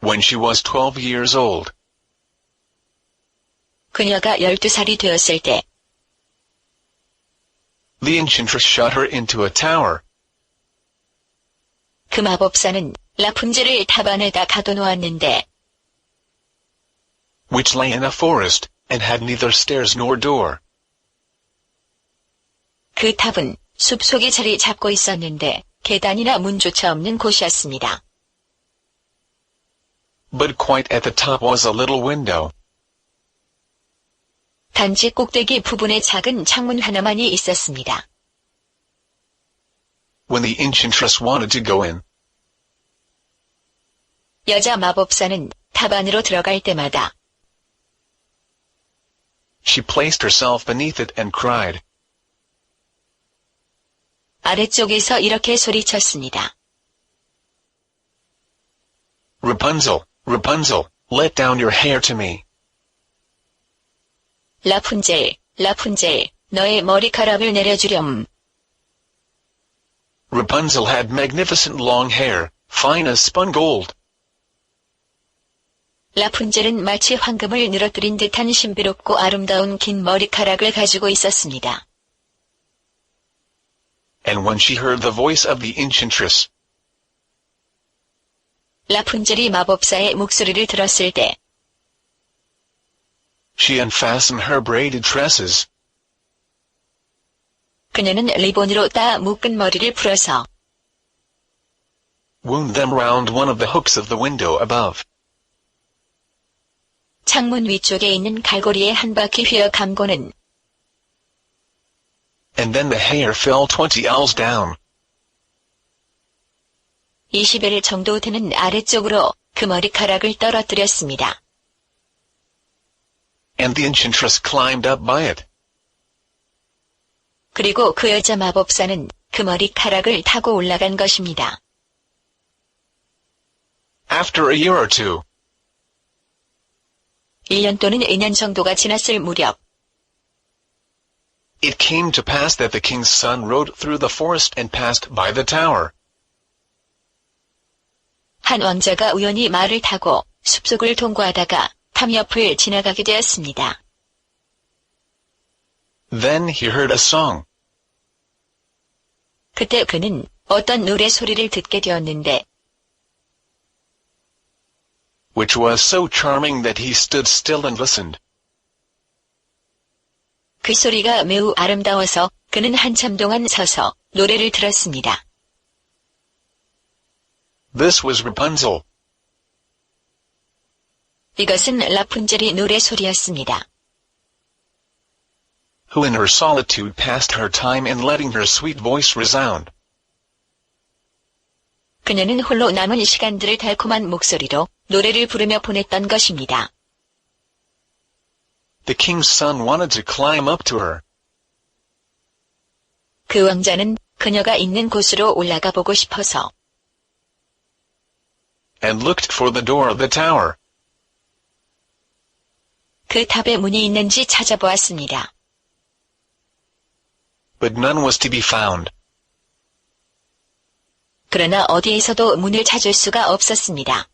when she was 12 years old. 그녀가 12살이 되었을 때 The enchantress shot her into a tower. 그 마법사는 라푼젤을 탑 안에다 가둬놓았는데 which lay in a forest, and had neither stairs nor door. 그 탑은 숲속에 자리 잡고 있었는데 계단이나 문조차 없는 곳이었습니다. But quite at the top was a little window. 단지 꼭대기 부분에 작은 창문 하나만이 있었습니다. When the enchantress wanted to go in, 여자 마법사는 탑 안으로 들어갈 때마다 she placed herself beneath it and cried. 아래쪽에서 이렇게 소리쳤습니다. Rapunzel, Rapunzel, let down your hair to me. 라푼젤, 라푼젤, 너의 머리카락을 내려주렴. Rapunzel had magnificent long hair, fine as spun gold. 라푼젤은 마치 황금을 늘어뜨린 듯한 신비롭고 아름다운 긴 머리카락을 가지고 있었습니다. And when she heard the voice of the enchantress, 라푼젤이 마법사의 목소리를 들었을 때 she unfastened her braided tresses. 그녀는 리본으로 따 묶은 머리를 풀어서 wound them round one of the hooks of the window above. 창문 위쪽에 있는 갈고리에 한 바퀴 휘어 감고는 And then the hair fell 20 ells down. 20엘 정도 되는 아래쪽으로 그 머리카락을 떨어뜨렸습니다. And the enchantress climbed up by it. 그리고 그 여자 마법사는 그 머리카락을 타고 올라간 것입니다. After a year or two, 1년 또는 2년 정도가 지났을 무렵 it came to pass that the king's son rode through the forest and passed by the tower. 한 왕자가 우연히 말을 타고 숲속을 통과하다가 탑 옆을 지나가게 되었습니다. Then he heard a song. 그때 그는 어떤 노래 소리를 듣게 되었는데 which was so charming that he stood still and listened. 그 소리가 매우 아름다워서 그는 한참 동안 서서 노래를 들었습니다. This was Rapunzel. 이것은 라푼젤의 노래 소리였습니다. who in her solitude passed her time in letting her sweet voice resound. 그녀는 홀로 남은 시간들을 달콤한 목소리로 노래를 부르며 보냈던 것입니다. The king's son wanted to climb up to her. 그 왕자는 그녀가 있는 곳으로 올라가 보고 싶어서 and looked for the door of the tower. 그 탑에 문이 있는지 찾아보았습니다. But none was to be found. 그러나 어디에서도 문을 찾을 수가 없었습니다.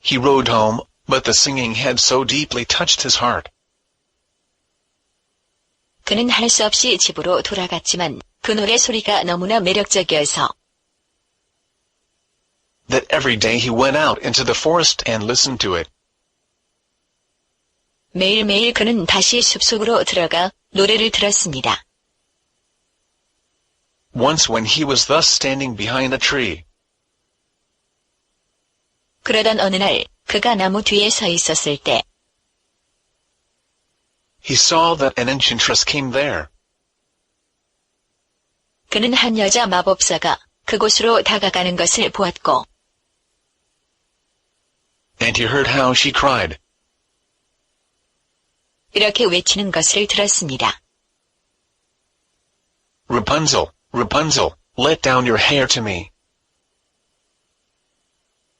He rode home, but the singing had so deeply touched his heart. 그는 할 수 없이 집으로 돌아갔지만 그 노래 소리가 너무나 매력적이어서 that every day he went out into the forest and listened to it. 매일매일 그는 다시 숲속으로 들어가 노래를 들었습니다. Once when he was thus standing behind a tree, 그러던 어느 날 그가 나무 뒤에 서 있었을 때 he saw that an enchantress came there. 그는 한 여자 마법사가 그곳으로 다가가는 것을 보았고 And he heard how she cried. 이렇게 외치는 것을 들었습니다. Rapunzel, Rapunzel, let down your hair to me.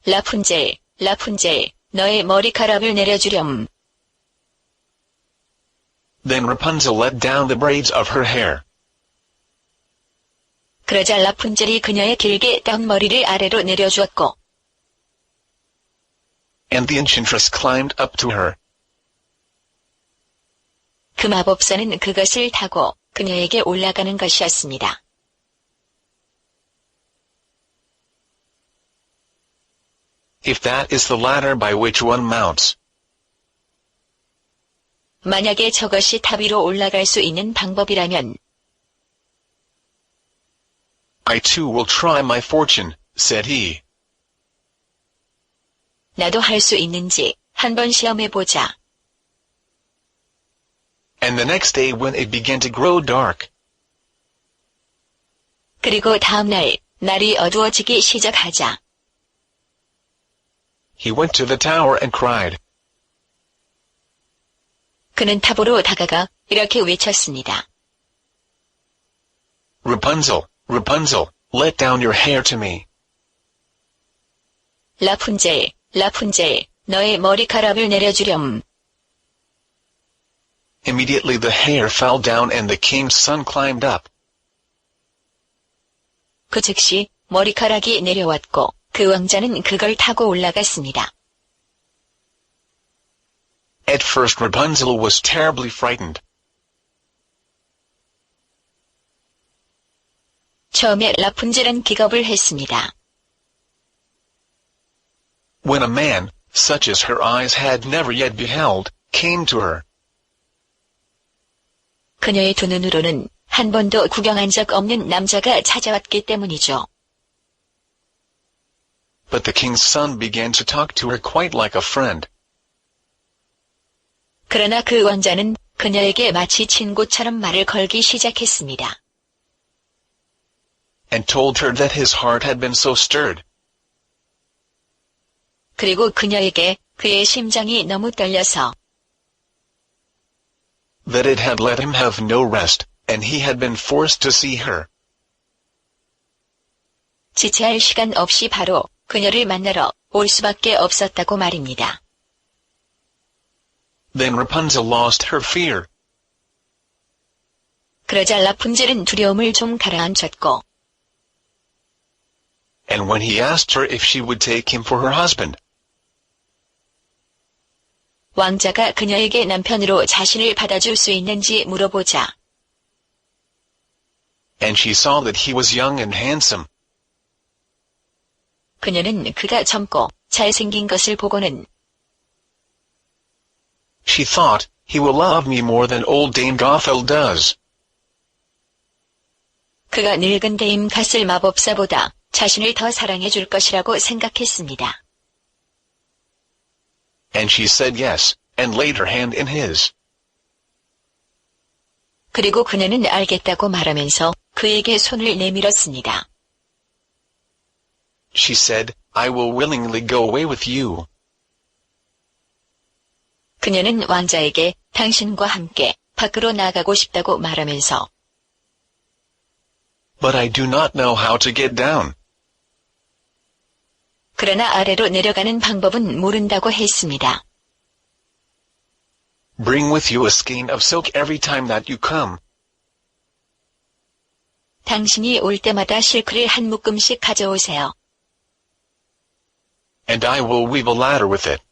라푼젤, 라푼젤, 너의 머리카락을 내려주렴. Then Rapunzel let down the braids of her hair. 그러자 라푼젤이 그녀의 길게 딴 머리를 아래로 내려주었고 and the enchantress climbed up to her. 그 마법사는 그것을 타고 그녀에게 올라가는 것이었습니다. If that is the ladder by which one mounts, 만약에 저것이 탑 위로 올라갈 수 있는 방법이라면 I too will try my fortune, said he. 나도 할 수 있는지 한번 시험해보자. And the next day when it began to grow dark, 그리고 다음날 날이 어두워지기 시작하자 he went to the tower and cried, 그는 탑으로 다가가 이렇게 외쳤습니다. Rapunzel, Rapunzel, let down your hair to me. 라푼젤, 라푼젤, 너의 머리카락을 내려주렴. Immediately the hair fell down and the king's son climbed up. 그 즉시 머리카락이 내려왔고 그 왕자는 그걸 타고 올라갔습니다. At first Rapunzel was terribly frightened. 처음에 라푼젤은 기겁을 했습니다. When a man, such as her eyes had never yet beheld, came to her. 그녀의 두 눈으로는 한 번도 구경한 적 없는 남자가 찾아왔기 때문이죠. But the king's son began to talk to her quite like a friend. 그러나 그 왕자는 그녀에게 마치 친구처럼 말을 걸기 시작했습니다. And told her that his heart had been so stirred. 그리고 그녀에게 그의 심장이 너무 떨려서 That it had let him have no rest, and he had been forced to see her. 지체할 시간 없이 바로 그녀를 만나러 올 수밖에 없었다고 말입니다. Then Rapunzel lost her fear. 그러자 라푼젤은 두려움을 좀 가라앉혔고 And when he asked her if she would take him for her husband, 왕자가 그녀에게 남편으로 자신을 받아줄 수 있는지 물어보자 and she saw that he was young and handsome, 그녀는 그가 젊고 잘생긴 것을 보고는 she thought, he will love me more than old Dame Gothel does. 그가 늙은 데임 가슬 마법사보다 자신을 더 사랑해 줄 것이라고 생각했습니다. And she said yes, and laid her hand in his. 그리고 그녀는 알겠다고 말하면서 그에게 손을 내밀었습니다. She said, I will willingly go away with you. 그녀는 왕자에게 당신과 함께 밖으로 나가고 싶다고 말하면서 But I do not know how to get down. 그러나 아래로 내려가는 방법은 모른다고 했습니다. Bring with you a skein of silk every time that you come. 당신이 올 때마다 실크를 한 묶음씩 가져오세요. And I will weave a ladder with it.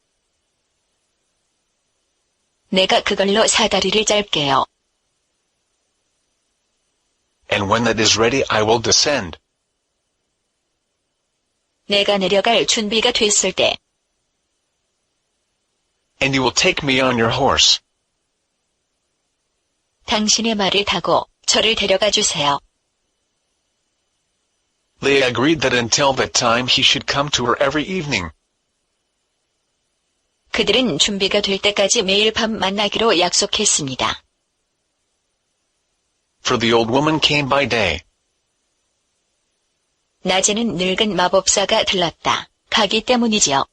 내가 그걸로 사다리를 짤게요. And when that is ready I will descend. 내가 내려갈 준비가 됐을 때 And you will take me on your horse. 당신의 말을 타고 저를 데려가 주세요. They agreed that until that time he should come to her every evening. 그들은 준비가 될 때까지 매일 밤 만나기로 약속했습니다. For the old woman came by day. 낮에는 늙은 마법사가 들렀다 가기 때문이지요.